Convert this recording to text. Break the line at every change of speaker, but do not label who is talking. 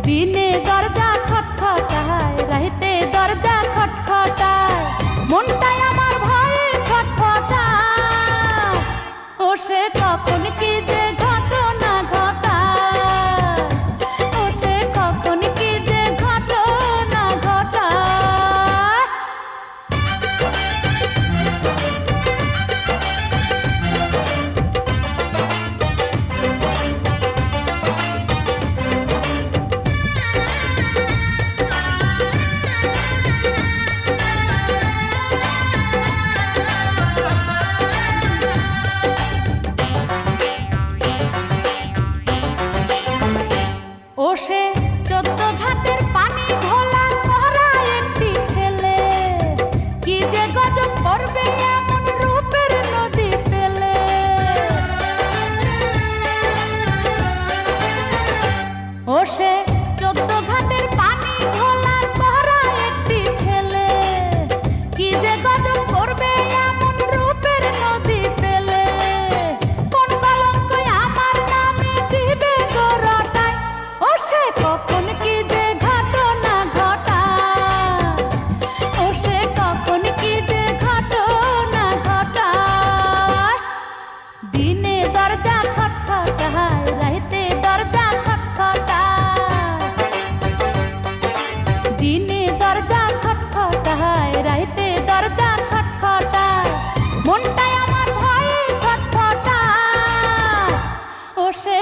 দিনে দরজা খটখটায়, রাইতে দরজা খটখটায়, মনটাই আমার ভয়ে ছটফটায়। ও সে কখন কি যে ঘটনা ঘটায়, ও সে কখন কি যে ঘটনা ঘটায়। ও সে 14 ঘাটের পানি ঘোলা করা একটি ছেলে, কি যে গজব করবে এমন রূপের নদী পেলে। ও সে 14 ঘাটের পানি ঘোলা করা একটি ছেলে, কি যে গজব করবে এমন রূপের নদী পেলে। কোন কলঙ্ক আমার নামে দিবে গো রটায়, ও সে কখন কি যে ঘটনা ঘটায়, ও সে কখন কি যে ঘটনা ঘটায়। দিনে দরজা খটখটায়, রাইতে দরজা খটখটায়, দিনে দরজা খটখটায়, রাইতে দরজা খটখটায়, মনটাই আমার ভয়ে ছটফটায়। ও সে